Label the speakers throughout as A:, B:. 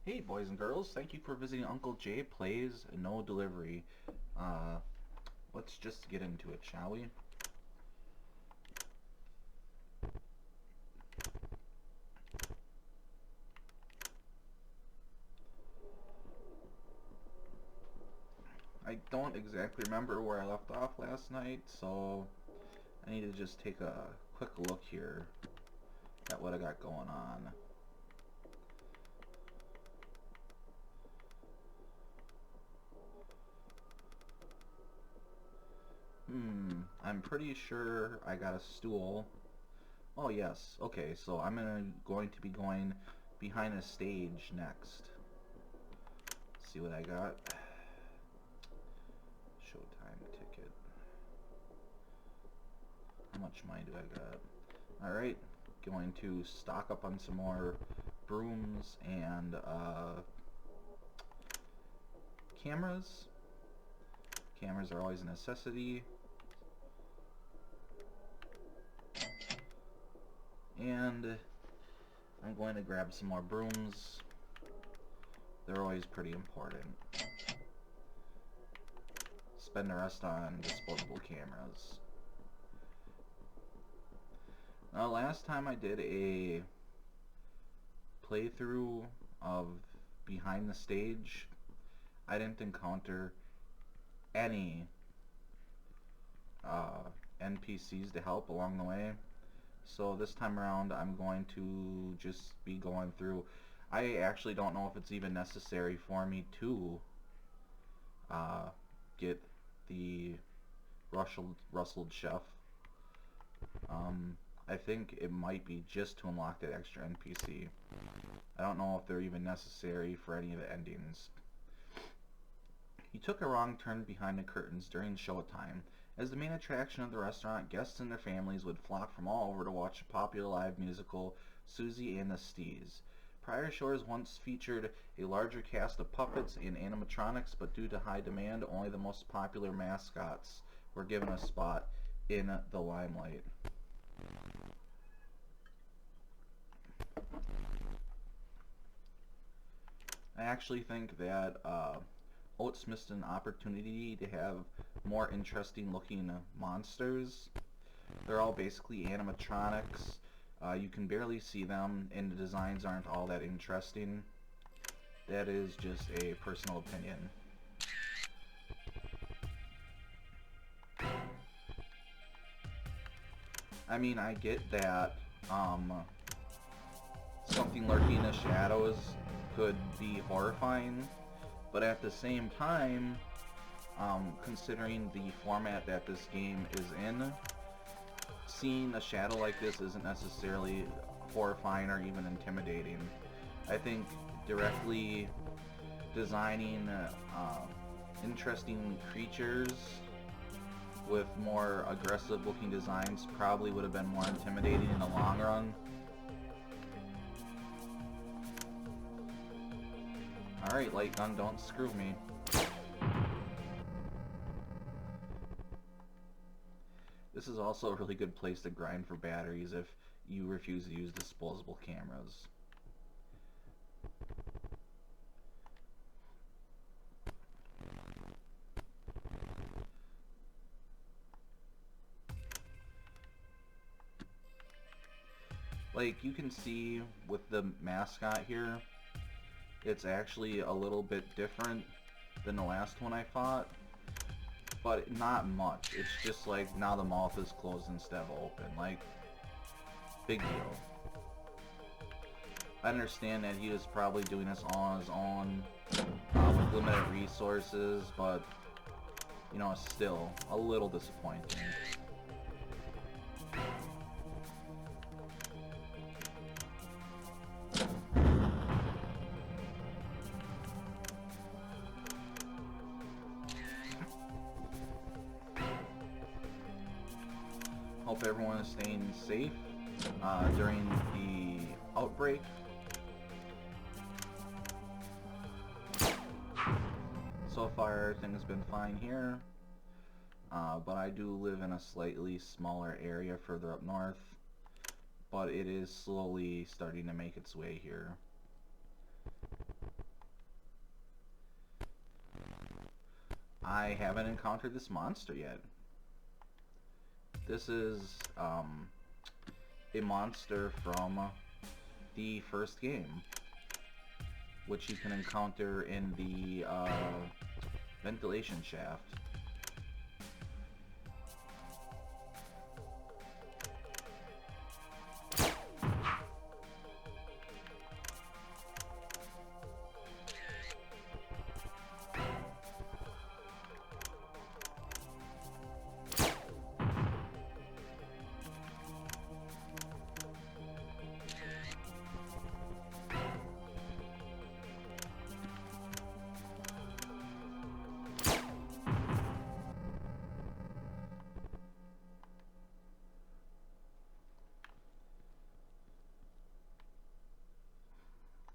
A: Hey boys and girls, thank you for visiting Uncle Jay Plays No Delivery. Uh, let's just get into it, shall we? I don't exactly remember where I left off last night, so I need to just take a quick look here at what I got going on. I'm pretty sure I got a stool. Oh yes, okay, so I'm going to be going behind the stage next. Let's see what I got. Showtime ticket. How much money do I got? Alright, going to stock up on some more brooms and cameras. Cameras are always a necessity. And I'm going to grab some more brooms. They're always pretty important. Spend the rest on disposable cameras. Now, last time I did a playthrough of Behind the Stage, I didn't encounter any NPCs to help along the way. So this time around I'm going to just be going through. I actually don't know if it's even necessary for me to get the rustled chef. I think it might be just to unlock that extra NPC. I don't know if they're even necessary for any of the endings. He took a wrong turn behind the curtains during showtime. As the main attraction of the restaurant, guests and their families would flock from all over to watch the popular live musical Susie and the Stees. Prior shows once featured a larger cast of puppets and animatronics, but due to high demand, only the most popular mascots were given a spot in the limelight. I actually think that Oates missed an opportunity to have more interesting looking monsters. They're all basically animatronics. You can barely see them, and the designs aren't all that interesting. That is just a personal opinion. I mean, I get that something lurking in the shadows could be horrifying, but at the same time, considering the format that this game is in, seeing a shadow like this isn't necessarily horrifying or even intimidating. I think directly designing interesting creatures with more aggressive looking designs probably would have been more intimidating in the long run. Alright, light gun, don't screw me. This is also a really good place to grind for batteries if you refuse to use disposable cameras. Like you can see with the mascot here, it's actually a little bit different than the last one I fought, but not much. It's just like now the mouth is closed instead of open. Like, big deal. I understand that he was probably doing this on his own with limited resources, but you know, still a little disappointing. Hope everyone is staying safe during the outbreak. So far, everything's been fine here, but I do live in a slightly smaller area further up north, but it is slowly starting to make its way here. I haven't encountered this monster yet. This is a monster from the first game, which you can encounter in the ventilation shaft.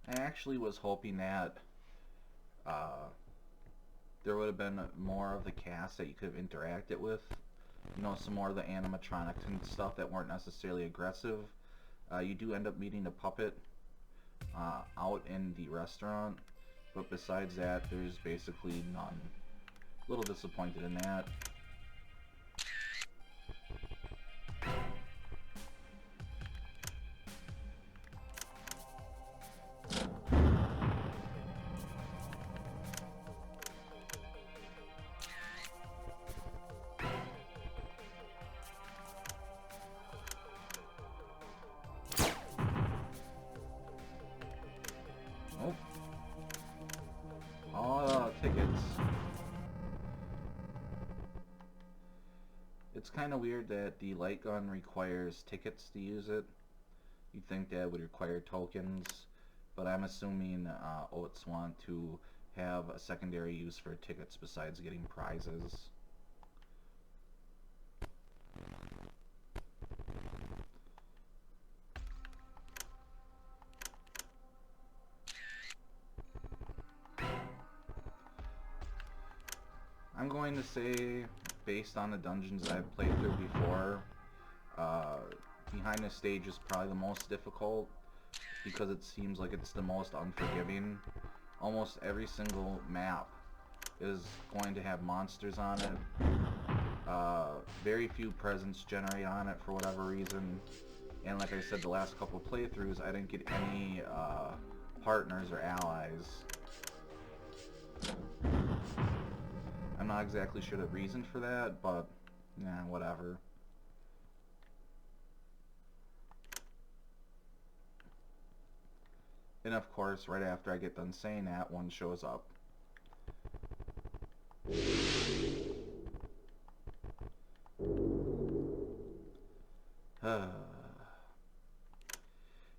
A: I actually was hoping that uh, there would have been more of the cast that you could have interacted with. You know, some more of the animatronics and stuff that weren't necessarily aggressive. You do end up meeting the puppet out in the restaurant, but besides that, there's basically none. A little disappointed in that. Oh. All tickets. It's kind of weird that the light gun requires tickets to use it. You'd think that would require tokens, but I'm assuming Oats want to have a secondary use for tickets besides getting prizes. I'm going to say, based on the dungeons I've played through before, behind the stage is probably the most difficult because it seems like it's the most unforgiving. Almost every single map is going to have monsters on it. Very few presents generate on it for whatever reason. And like I said, the last couple playthroughs, I didn't get any partners or allies. I'm not exactly sure the reason for that, but yeah, whatever. And of course, right after I get done saying that, one shows up.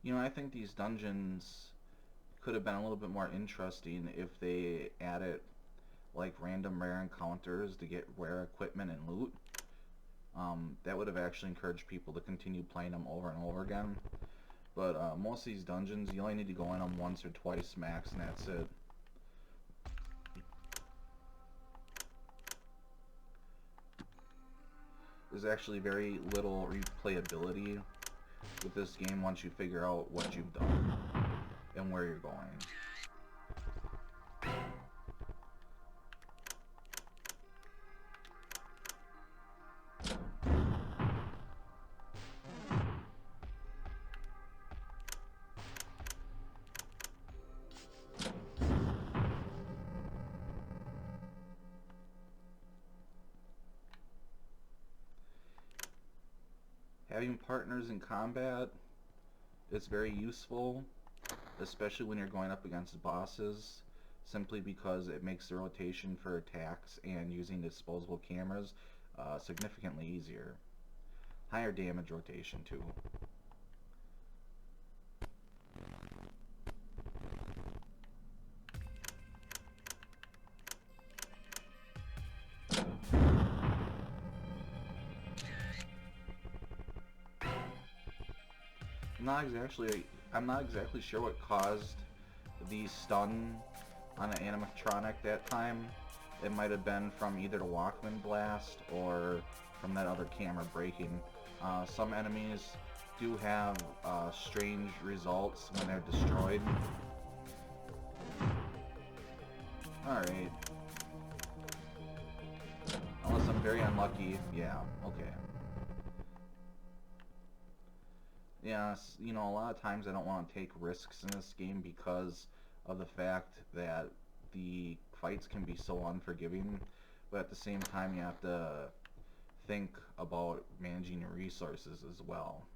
A: You know, I think these dungeons could have been a little bit more interesting if they added like random rare encounters to get rare equipment and loot. That would have actually encouraged people to continue playing them over and over again. But most of these dungeons, you only need to go in them once or twice max, and that's it. There's actually very little replayability with this game once you figure out what you've done and where you're going. Having partners in combat is very useful, especially when you're going up against bosses, simply because it makes the rotation for attacks and using disposable cameras significantly easier. Higher damage rotation too. I'm not exactly sure what caused the stun on an animatronic that time. It might have been from either the Walkman blast or from that other camera breaking. Some enemies do have strange results when they're destroyed. Alright. lucky. Yeah, okay. Yeah, you know, a lot of times I don't want to take risks in this game because of the fact that the fights can be so unforgiving, but at the same time you have to think about managing your resources as well.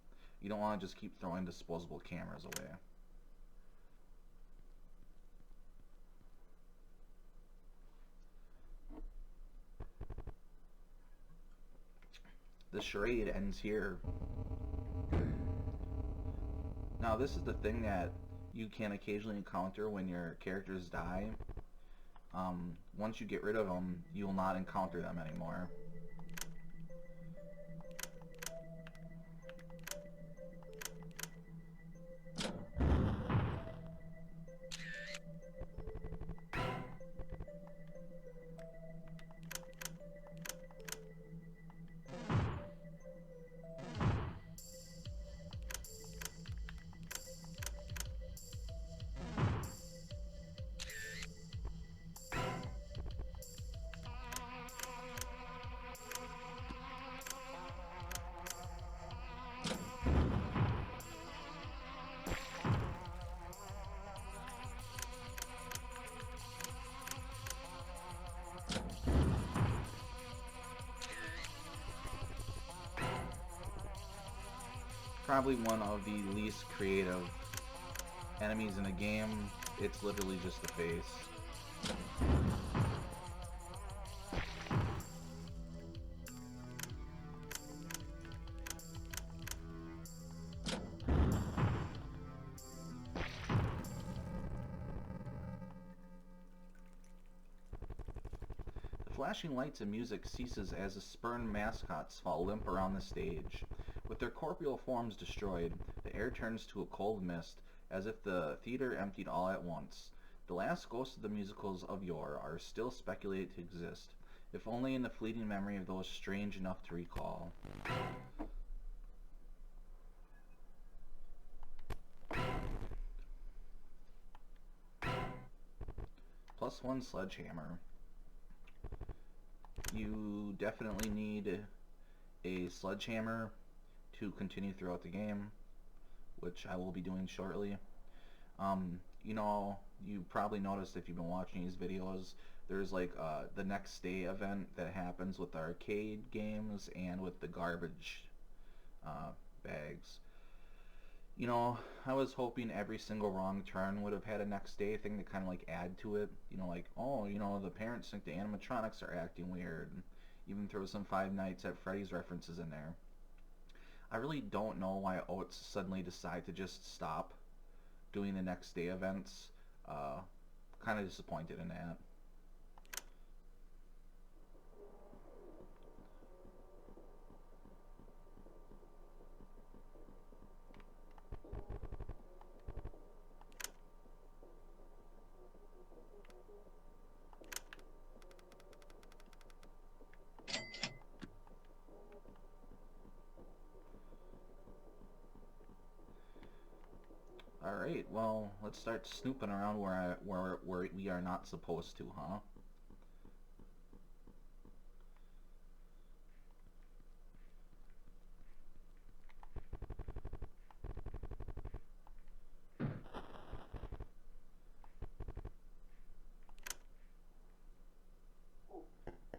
A: You don't want to just keep throwing disposable cameras away. The charade ends here. Now this is the thing that you can occasionally encounter when your characters die. Once you get rid of them, you will not encounter them anymore. Probably one of the least creative enemies in the game. It's literally just the face. The flashing lights and music ceases as the spurned mascots fall limp around the stage. With their corporeal forms destroyed, the air turns to a cold mist, as if the theater emptied all at once. The last ghosts of the musicals of yore are still speculated to exist, if only in the fleeting memory of those strange enough to recall. +1 sledgehammer. You definitely need a sledgehammer to continue throughout the game, which I will be doing shortly. You know, you probably noticed if you've been watching these videos, there's like the next day event that happens with the arcade games and with the garbage bags. You know, I was hoping every single wrong turn would have had a next day thing to kind of like add to it. You know, like, oh, you know, the parents think the animatronics are acting weird. Even throw some Five Nights at Freddy's references in there. I really don't know why Oates suddenly decided to just stop doing the next day events. Kind of disappointed in that. Alright, well, let's start snooping around where we are not supposed to, huh?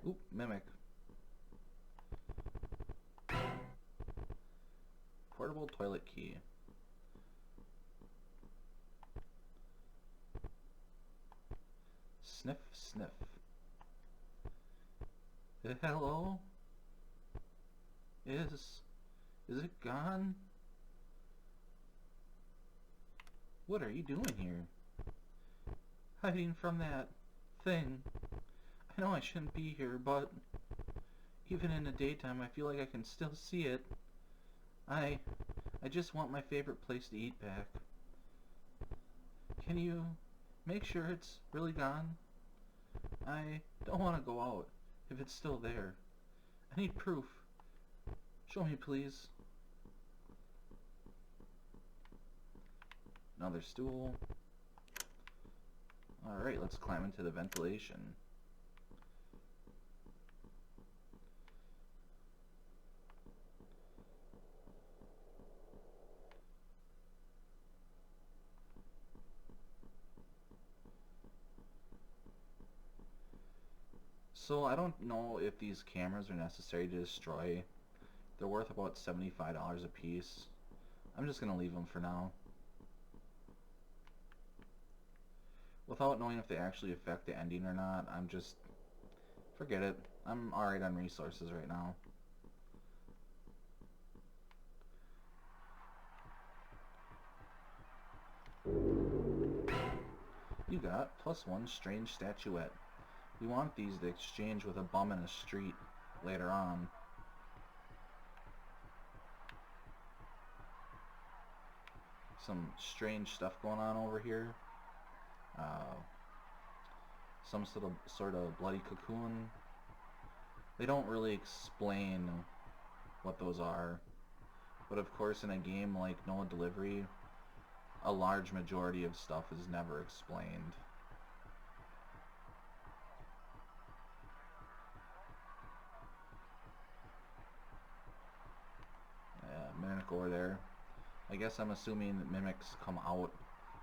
A: Oop, mimic. Portable toilet key. Sniff, sniff. Hello? Is it gone? What are you doing here? Hiding from that thing. I know I shouldn't be here, but even in the daytime I feel like I can still see it. I just want my favorite place to eat back. Can you make sure it's really gone? I don't want to go out if it's still there. I need proof. Show me, please. Another stool. Alright, let's climb into the ventilation. So I don't know if these cameras are necessary to destroy. They're worth about $75 a piece. I'm just going to leave them for now. Without knowing if they actually affect the ending or not, I'm just... forget it. I'm alright on resources right now. You got +1 strange statuette. We want these to exchange with a bum in a street later on. Some strange stuff going on over here. Some sort of bloody cocoon. They don't really explain what those are. But of course in a game like No Delivery, a large majority of stuff is never explained. Yeah, mimic over there. I guess I'm assuming that mimics come out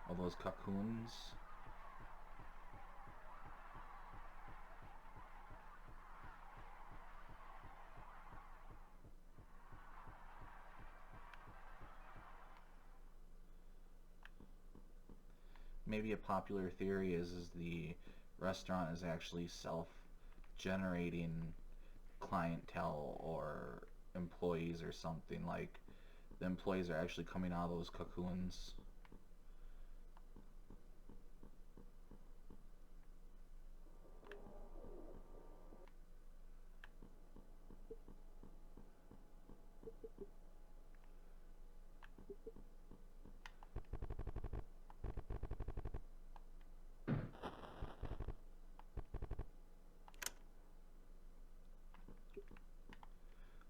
A: of those cocoons. Maybe a popular theory is the restaurant is actually self-generating clientele or employees or something. Like the employees are actually coming out of those cocoons.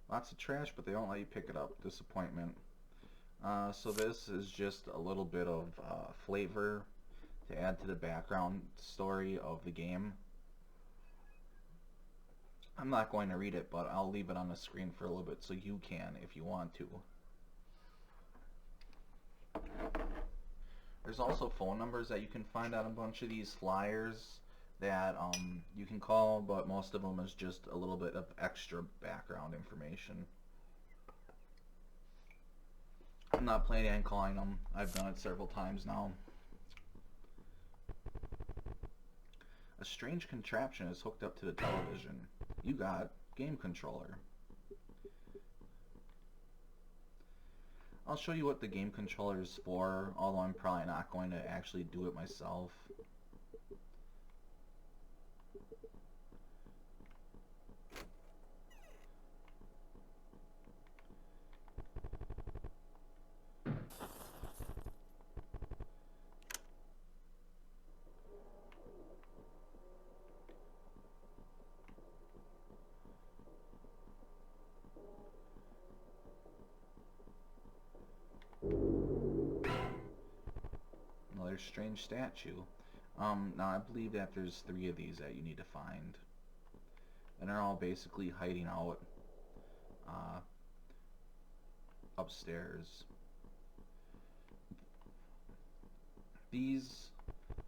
A: Lots of trash, but they don't let you pick it up. Disappointment. So this is just a little bit of flavor to add to the background story of the game. I'm not going to read it, but I'll leave it on the screen for a little bit so you can if you want to. There's also phone numbers that you can find on a bunch of these flyers that you can call, but most of them is just a little bit of extra background information. I'm not planning on calling them. I've done it several times now. A strange contraption is hooked up to the television. You got game controller. I'll show you what the game controller is for, although I'm probably not going to actually do it myself. Another strange statue. Now I believe that there's 3 of these that you need to find. And they're all basically hiding out upstairs. These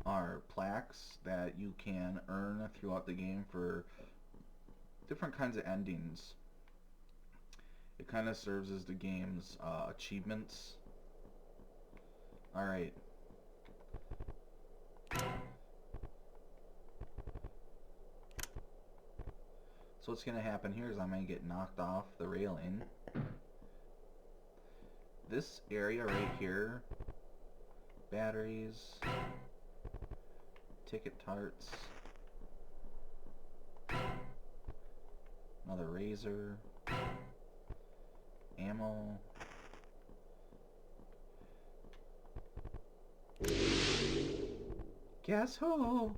A: are plaques that you can earn throughout the game for different kinds of endings. It kind of serves as the game's achievements. Alright. So what's going to happen here is I'm going to get knocked off the railing. This area right here, batteries, ticket tarts, another razor, ammo, guess who?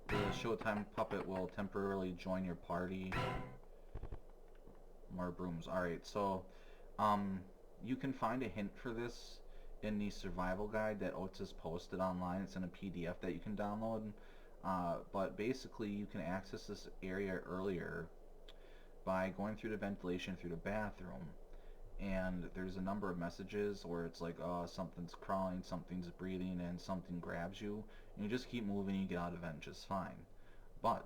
A: The Showtime puppet will temporarily join your party. More brooms. Alright, so you can find a hint for this in the survival guide that Oates has posted online. It's in a PDF that you can download. But basically you can access this area earlier by going through the ventilation through the bathroom. and there's a number of messages where it's like, oh, something's crawling, something's breathing, and something grabs you, and you just keep moving, you get out of the vent just fine. But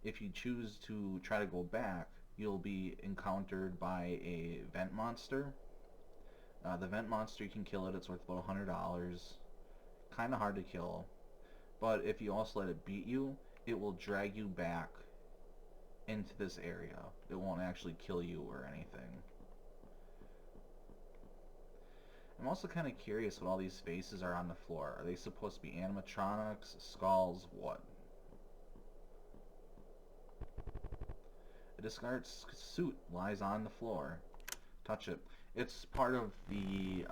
A: if you choose to try to go back, you'll be encountered by a vent monster. The vent monster, you can kill it, it's worth about $100. Kind of hard to kill. But if you also let it beat you, it will drag you back into this area. It won't actually kill you or anything. I'm also kind of curious what all these faces are on the floor. Are they supposed to be animatronics, skulls, what? A discarded suit lies on the floor. Touch it. It's part of the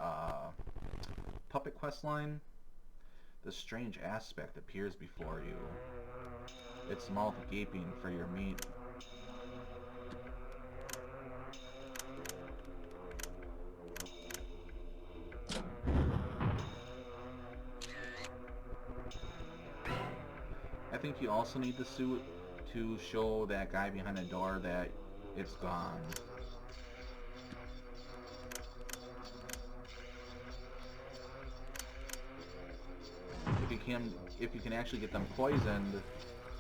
A: puppet quest line. The strange aspect appears before you, its mouth gaping for your meat. I think you also need the suit to show that guy behind the door that it's gone. If you can actually get them poisoned,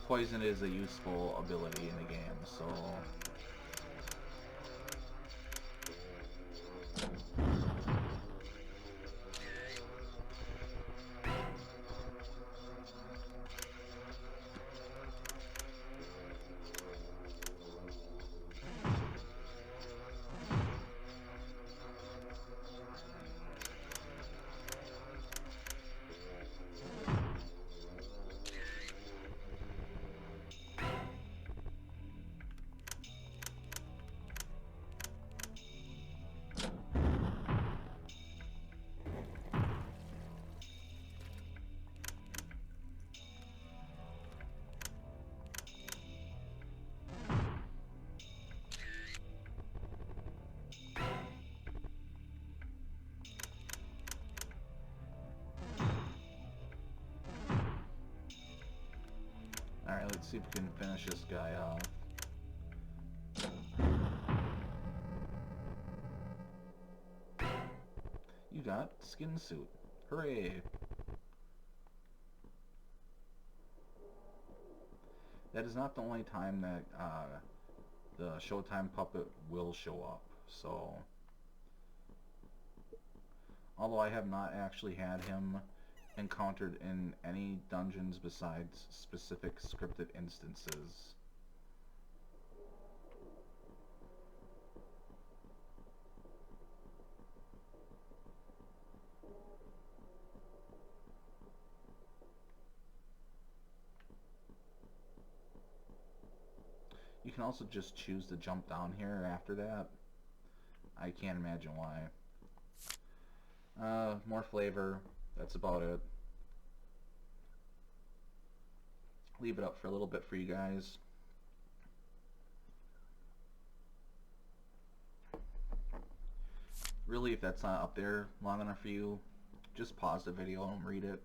A: poison is a useful ability in the game, so alright, let's see if we can finish this guy off. You got skin suit. Hooray! That is not the only time that the Showtime puppet will show up, so although I have not actually had him encountered in any dungeons besides specific scripted instances. You can also just choose to jump down here after that. I can't imagine why. More flavor. That's about it. Leave it up for a little bit for you guys. Really, if that's not up there long enough for you, just pause the video and read it.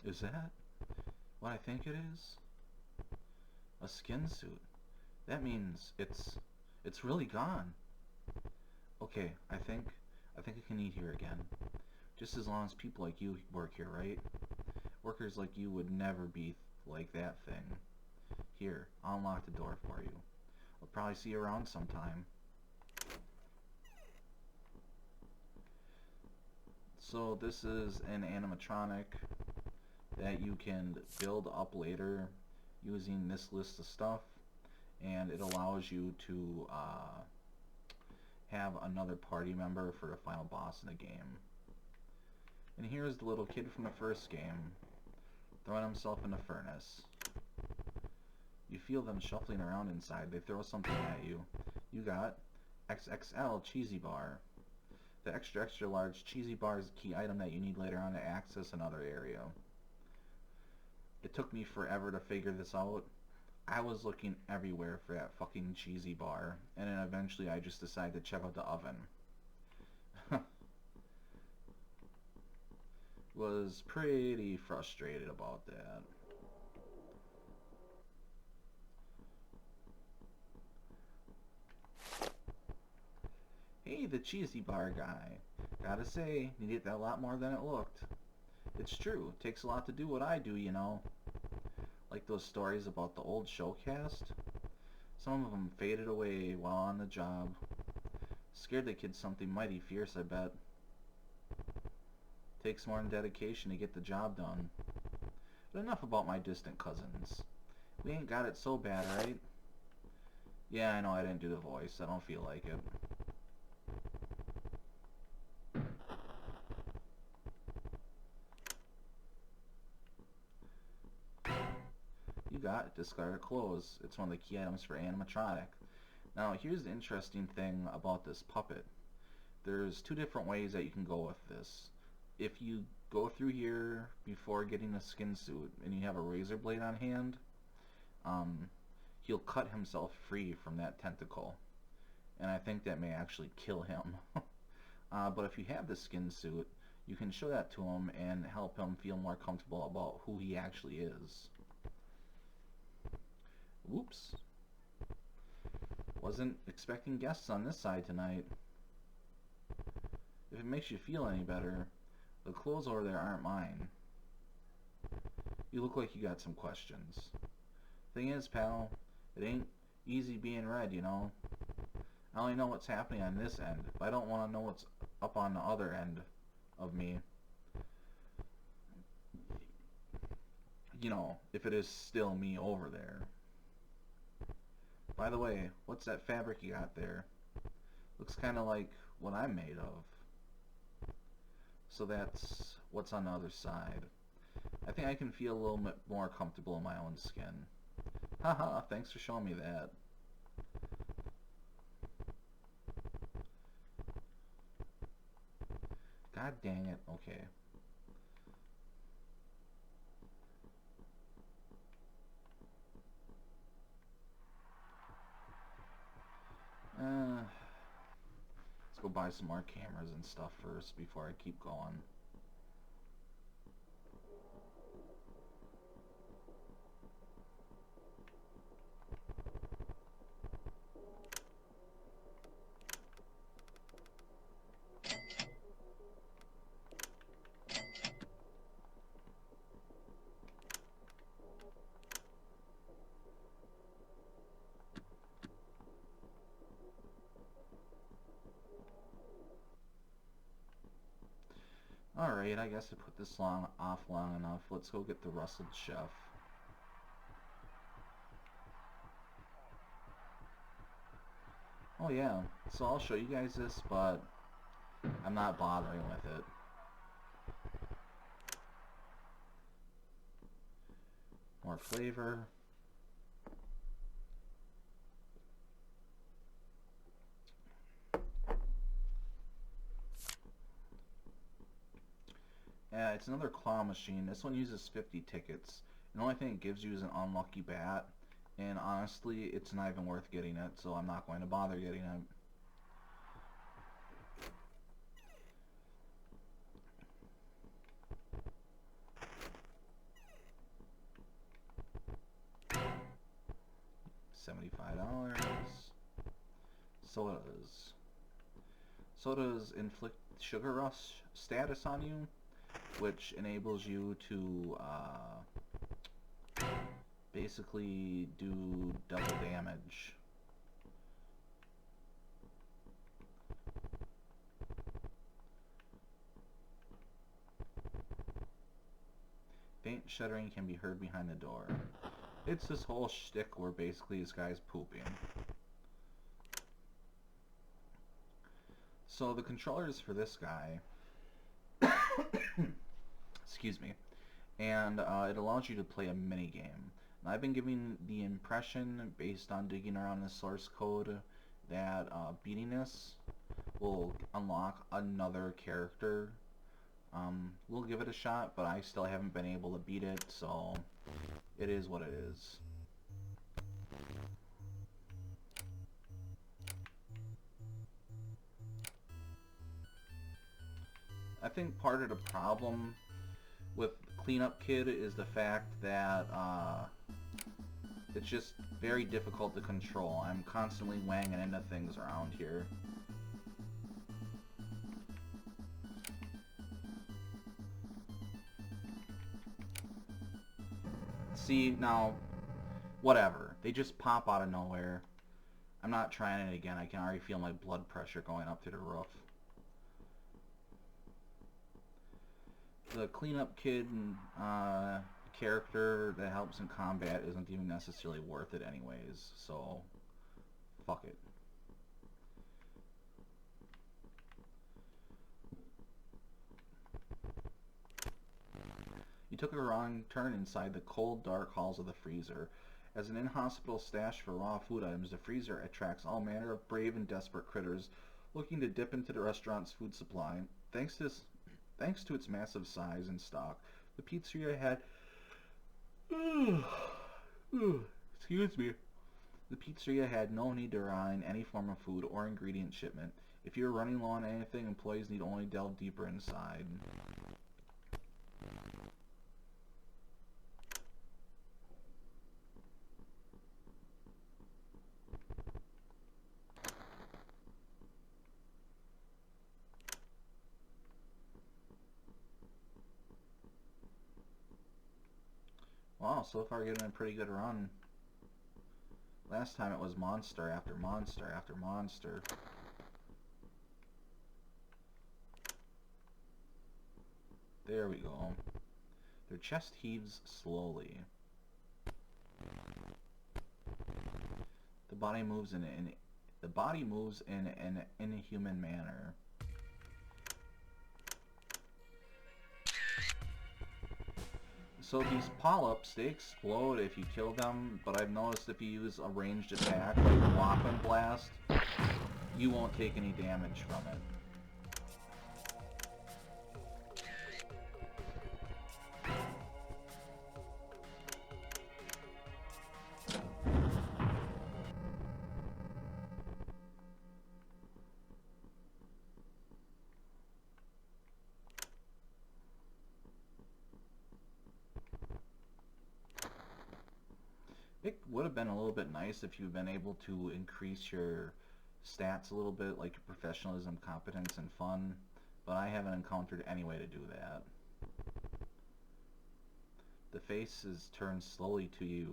A: Is that what I think it is? A skin suit. That means it's really gone. Okay, I think I can eat here again. Just as long as people like you work here, right? Workers like you would never be like that thing. Here, I'll unlock the door for you. I'll probably see you around sometime. So this is an animatronic that you can build up later using this list of stuff, and it allows you to have another party member for the final boss in the game. And here's the little kid from the first game throwing himself in the furnace. You feel them shuffling around inside. They throw something at you. You got XXL cheesy bar. The extra large cheesy bar is a key item that you need later on to access another area. It took me forever to figure this out. I was looking everywhere for that fucking cheesy bar, and then eventually I just decided to check out the oven. Was pretty frustrated about that. Hey, the cheesy bar guy. Gotta say, needed that a lot more than it looked. It's true, it takes a lot to do what I do, you know. Like those stories about the old showcast. Some of them faded away while on the job. Scared the kids something mighty fierce, I bet. Takes more than dedication to get the job done. But enough about my distant cousins. We ain't got it so bad, right? Yeah, I know I didn't do the voice. I don't feel like it. You got it. Discarded clothes. It's one of the key items for animatronic. Now, here's the interesting thing about this puppet. There's two different ways that you can go with this. If you go through here before getting a skin suit and you have a razor blade on hand, he'll cut himself free from that tentacle. And I think that may actually kill him. But if you have the skin suit, you can show that to him and help him feel more comfortable about who he actually is. Whoops. Wasn't expecting guests on this side tonight. If it makes you feel any better, the clothes over there aren't mine. You look like you got some questions. Thing is, pal, it ain't easy being red, you know. I only know what's happening on this end, but I don't want to know what's up on the other end of me. You know, if it is still me over there. By the way, what's that fabric you got there? Looks kind of like what I'm made of. So that's what's on the other side. I think I can feel a little bit more comfortable in my own skin. Haha, thanks for showing me that. God dang it, okay. Let's go buy some more cameras and stuff first before I keep going. Alright, I guess I put this off long enough. Let's go get the rustled chef. Oh yeah, so I'll show you guys this, but I'm not bothering with it. More flavor. Yeah, it's another claw machine. This one uses 50 tickets. The only thing it gives you is an unlucky bat. And honestly, it's not even worth getting it, so I'm not going to bother getting it. $75. Sodas. Sodas inflict sugar rush status on you, which enables you to basically do double damage. Faint shuddering can be heard behind the door. It's this whole shtick where basically this guy's pooping. So the controllers for this guy, excuse me, and it allows you to play a mini game. And I've been giving the impression, based on digging around the source code, that beating this will unlock another character. We'll give it a shot, but I still haven't been able to beat it, so it is what it is. I think part of the problem with Cleanup Kid is the fact that it's just very difficult to control. I'm constantly wanging into things around here. See, now, whatever. They just pop out of nowhere. I'm not trying it again. I can already feel my blood pressure going up to the roof. The Cleanup Kid character that helps in combat isn't even necessarily worth it anyways, so fuck it. You took a wrong turn inside the cold, dark halls of the freezer. As an in-hospital stash for raw food items, the freezer attracts all manner of brave and desperate critters looking to dip into the restaurant's food supply. Thanks to its massive size and stock, the pizzeria had... excuse me. The pizzeria had no need to rely on any form of food or ingredient shipment. If you were running low on anything, employees need only delve deeper inside. Wow, so far getting a pretty good run. Last time it was monster after monster after monster. There we go. Their chest heaves slowly. The body moves in an inhuman manner. So these polyps, they explode if you kill them, but I've noticed if you use a ranged attack, like Whop and Blast, you won't take any damage from it. It would have been a little bit nice if you'd been able to increase your stats a little bit, like your professionalism, competence, and fun, but I haven't encountered any way to do that. The face is turned slowly to you.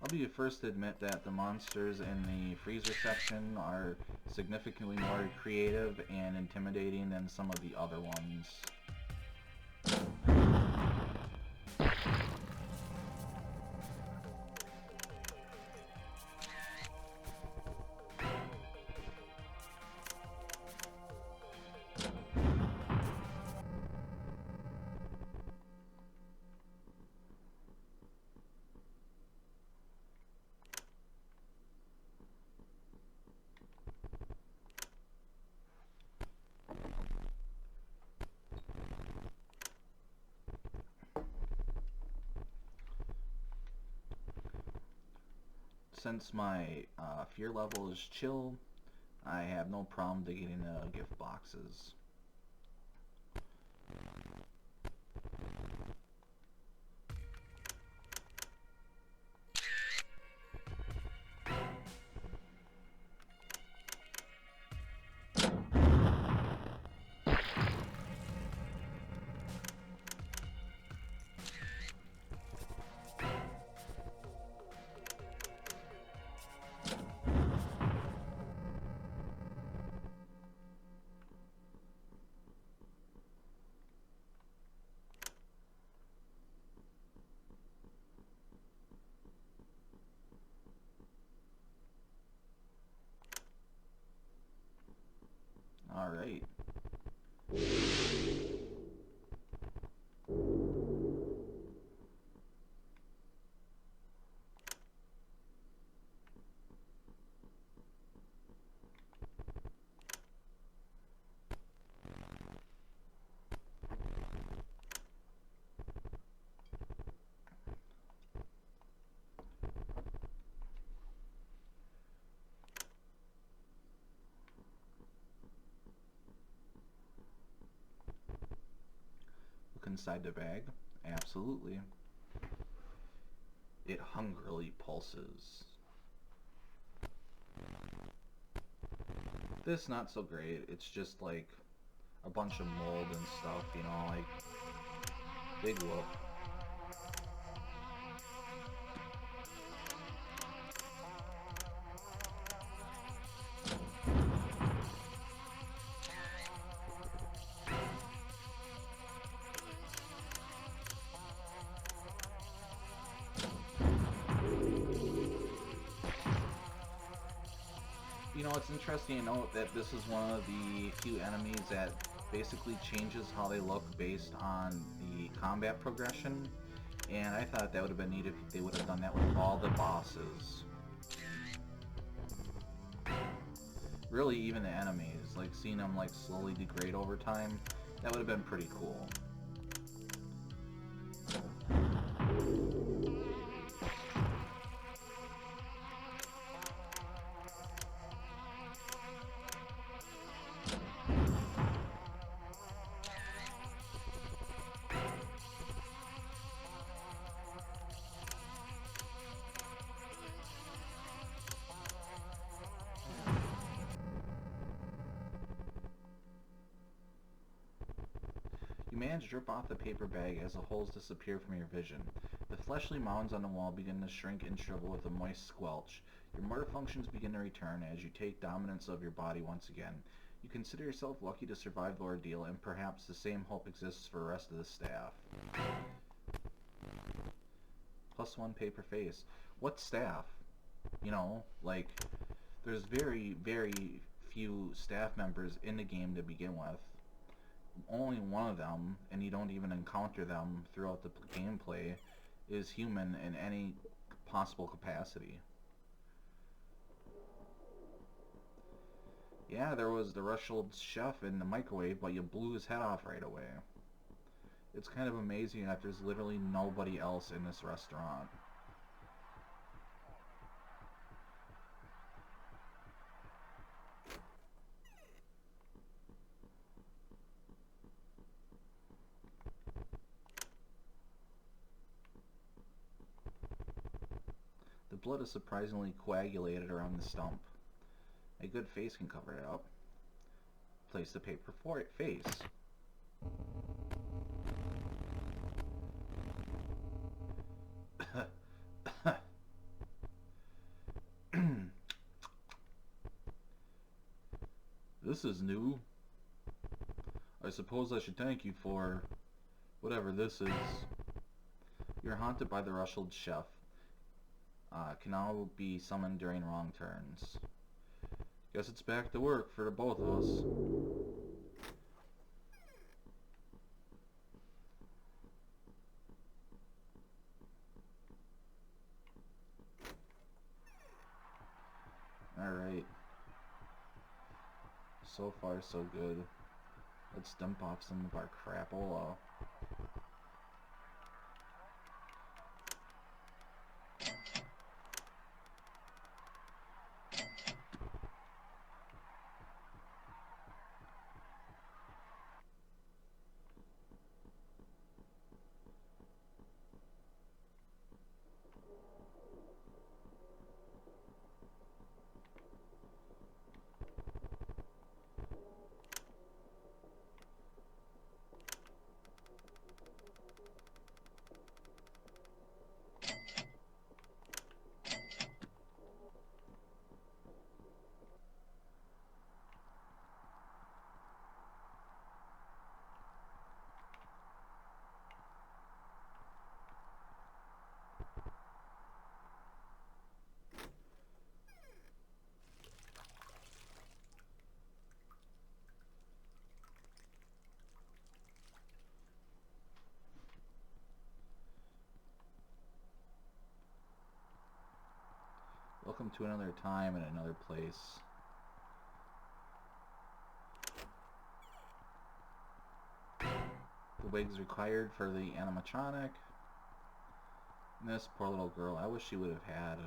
A: I'll be the first to admit that the monsters in the freezer section are significantly more creative and intimidating than some of the other ones. Since my fear level is chill, I have no problem digging gift boxes. Alright. inside the bag? Absolutely. It hungrily pulses. This not so great. It's just like a bunch of mold and stuff, you know, like big whoop. You know, it's interesting to note that this is one of the few enemies that basically changes how they look based on the combat progression, and I thought that would have been neat if they would have done that with all the bosses. Really, even the enemies, like seeing them like slowly degrade over time, that would have been pretty cool. You manage to rip off the paper bag as the holes disappear from your vision. The fleshly mounds on the wall begin to shrink and shrivel with a moist squelch. Your motor functions begin to return as you take dominance of your body once again. You consider yourself lucky to survive the ordeal, and perhaps the same hope exists for the rest of the staff. +1 paper face. What staff? You know, like, there's very, very few staff members in the game to begin with. Only one of them, and you don't even encounter them throughout the gameplay, is human in any possible capacity. Yeah, there was the Russian chef in the microwave, but you blew his head off right away. It's kind of amazing that there's literally nobody else in this restaurant. The blood is surprisingly coagulated around the stump. A good face can cover it up. Place the paper face. This is new. I suppose I should thank you for whatever this is. You're haunted by the Russian chef. Can now be summoned during wrong turns. Guess it's back to work for the both of us. Alright. So far, so good. Let's dump off some of our crapola. Welcome to another time and another place. The wigs required for the animatronic. And this poor little girl, I wish she would have had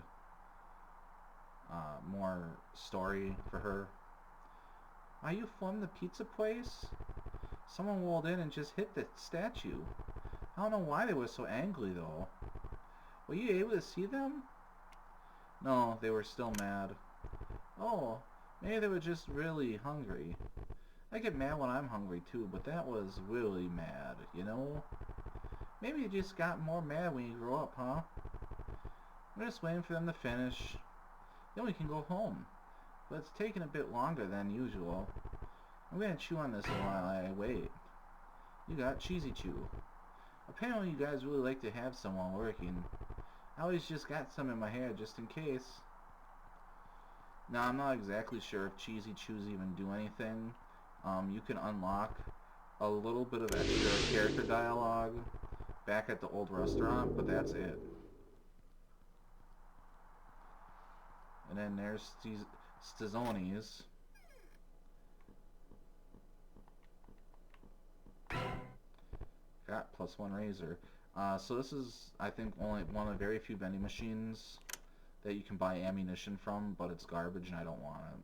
A: more story for her. Are you from the pizza place? Someone rolled in and just hit the statue. I don't know why they were so angry though. Were you able to see them? No, they were still mad. Oh, maybe they were just really hungry. I get mad when I'm hungry too, but that was really mad, you know? Maybe you just got more mad when you grow up, huh? I'm just waiting for them to finish. Then we can go home. But it's taking a bit longer than usual. I'm gonna chew on this while I wait. You got Cheesy Chew. Apparently you guys really like to have someone working. I always just got some in my hair just in case. Now I'm not exactly sure if Cheesy Chews even do anything. You can unlock a little bit of extra character dialogue back at the old restaurant, but that's it. And then there's Stizzoni's. Got +1 razor. So this is, I think, only one of the very few vending machines that you can buy ammunition from, but it's garbage and I don't want it.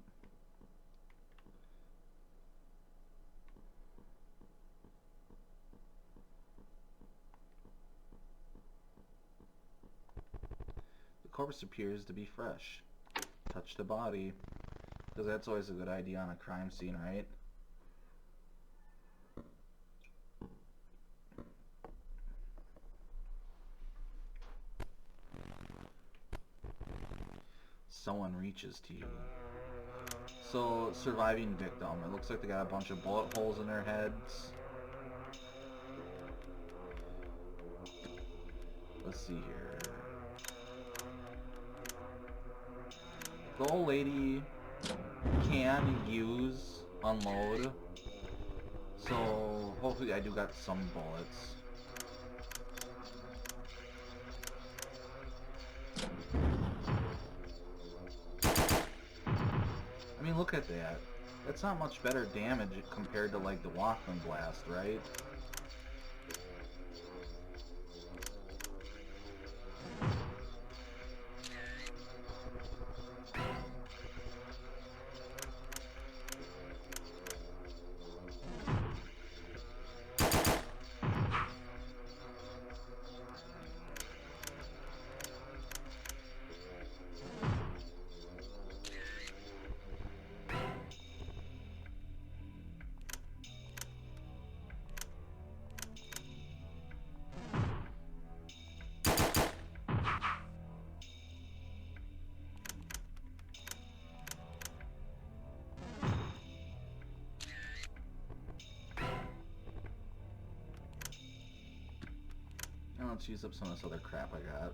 A: The corpse appears to be fresh. Touch the body. Because that's always a good idea on a crime scene, right? Someone reaches to you. So, surviving victim. It looks like they got a bunch of bullet holes in their heads. Let's see here. The old lady can use unload. So, hopefully I do got some bullets. I mean, look at that. That's not much better damage compared to, like, the Walkman Blast, right? Now let's use up some of this other crap I got.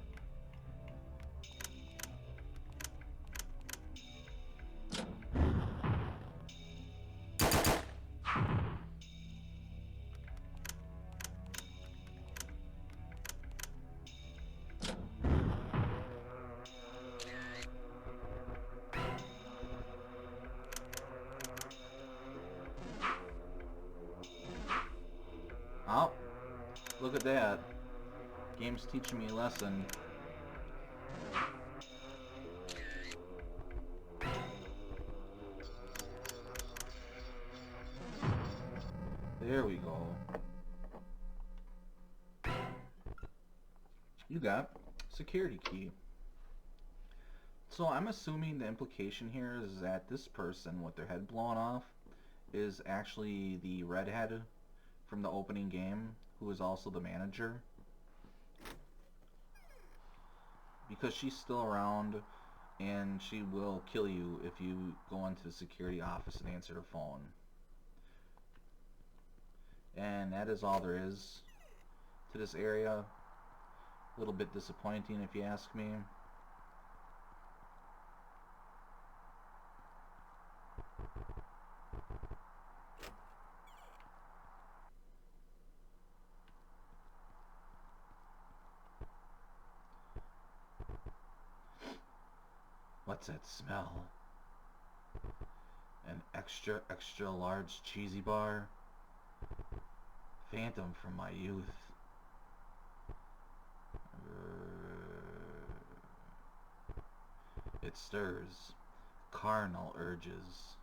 A: Oh, look at that. Game's teaching me a lesson. There we go. You got security key. So I'm assuming the implication here is that this person with their head blown off is actually the redhead from the opening game, who is also the manager. Because she's still around, and she will kill you if you go into the security office and answer the phone. And that is all there is to this area. A little bit disappointing if you ask me. What's that smell? An extra, extra large cheesy bar? Phantom from my youth. It stirs. Carnal urges.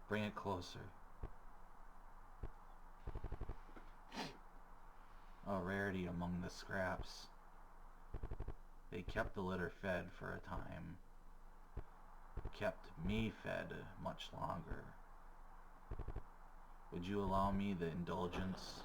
A: Bring it closer. a rarity among the scraps. They kept the litter fed for a time, kept me fed much longer. Would you allow me the indulgence?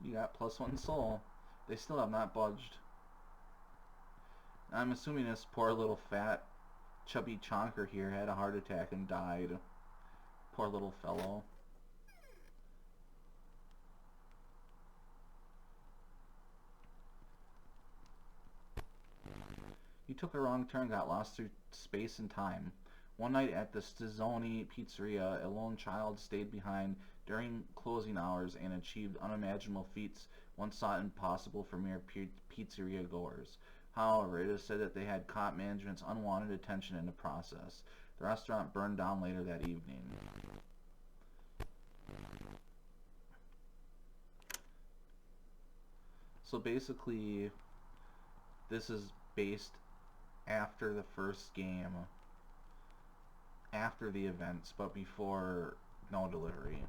A: You got +1 soul. They still have not budged. I'm assuming this poor little fat, chubby chonker here had a heart attack and died. Poor little fellow. You took a wrong turn, got lost through space and time. One night at the Stizzoni pizzeria, a lone child stayed behind during closing hours and achieved unimaginable feats once thought impossible for mere pizzeria goers. However, it is said that they had caught management's unwanted attention in the process. The restaurant burned down later that evening. So basically, this is based after the first game, after the events, but before no delivery.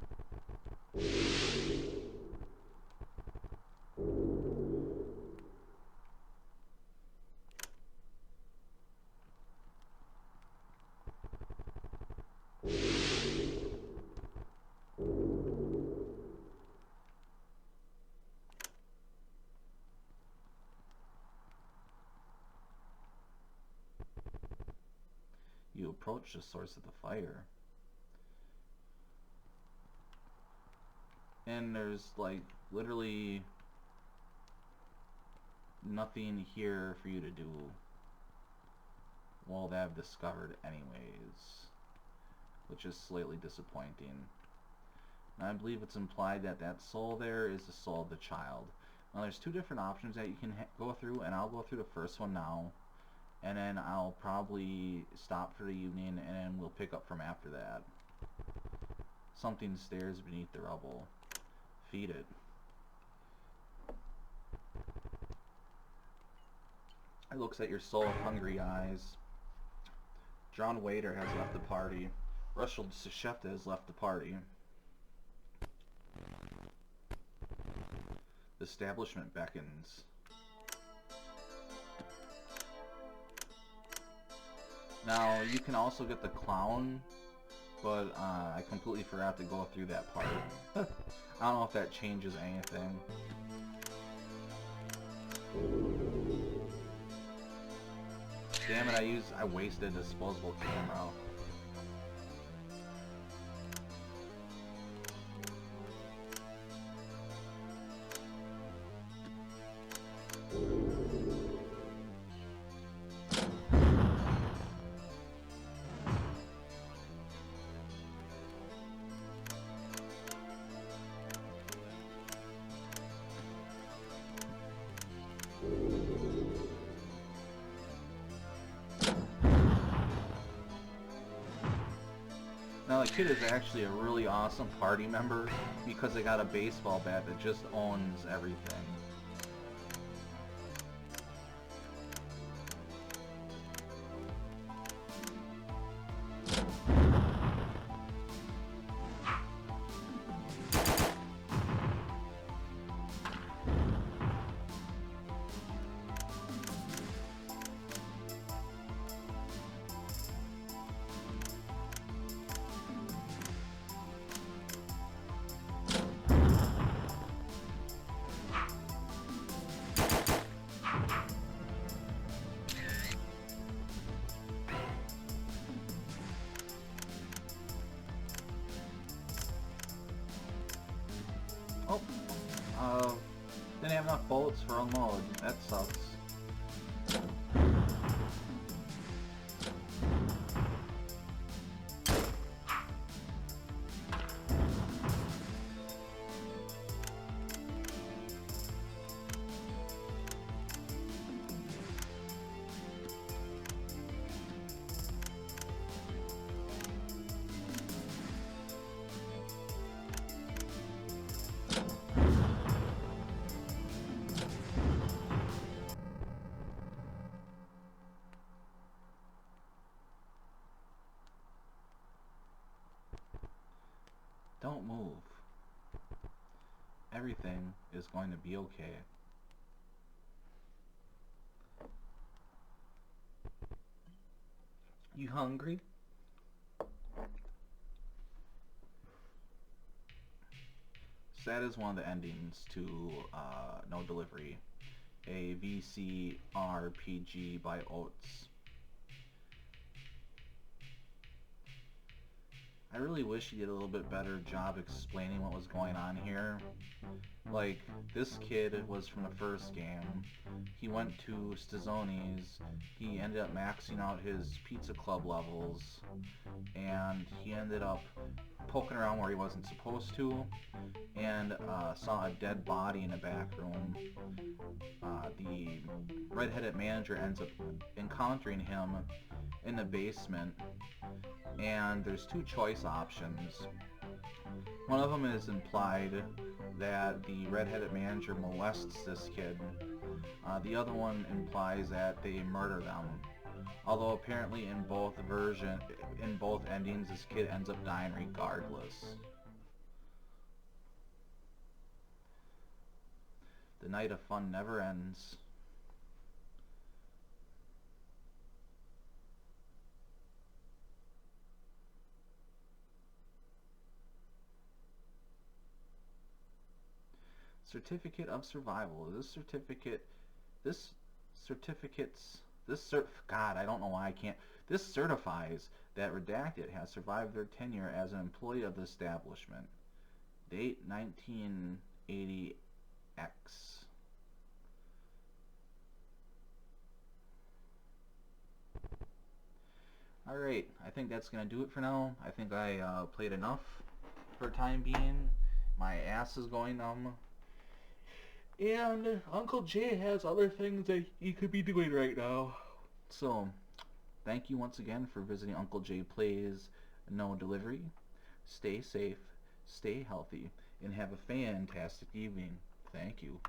A: You approach the source of the fire. And there's like literally nothing here for you to do. Well, they have discovered anyways, which is slightly disappointing. And I believe it's implied that that soul there is the soul of the child. Now there's two different options that you can go through, and I'll go through the first one now, and then I'll probably stop for the evening, and then we'll pick up from after that. Something stares beneath the rubble. Feed it. It looks at your soul with hungry eyes. John Waiter has left the party. Russell Shefta has left the party. The establishment beckons. Now, you can also get the clown, but I completely forgot to go through that part. I don't know if that changes anything. Damn it, I wasted a disposable camera. Now the kid is actually a really awesome party member because they got a baseball bat that just owns everything. Oh, didn't have enough bullets for unload. That sucks. Don't move. Everything is going to be okay. You hungry? So that is one of the endings to No Delivery, a VC RPG by Oates. I really wish he did a little bit better job explaining what was going on here. Like, this kid was from the first game. He went to Stazzoni's. He ended up maxing out his Pizza Club levels. And he ended up poking around where he wasn't supposed to. And saw a dead body in the back room. The redheaded manager ends up encountering him in the basement. And there's two choice options. One of them is implied that the redheaded manager molests this kid. The other one implies that they murder them. Although apparently in both endings, this kid ends up dying regardless. The night of fun never ends. Certificate of survival. God, I don't know why I can't. This certifies that Redacted has survived their tenure as an employee of the establishment. Date 1980X. Alright, I think that's going to do it for now. I think I played enough for time being. My ass is going numb. And Uncle Jay has other things that he could be doing right now. So, thank you once again for visiting Uncle Jay Plays No Delivery. Stay safe, stay healthy, and have a fantastic evening. Thank you.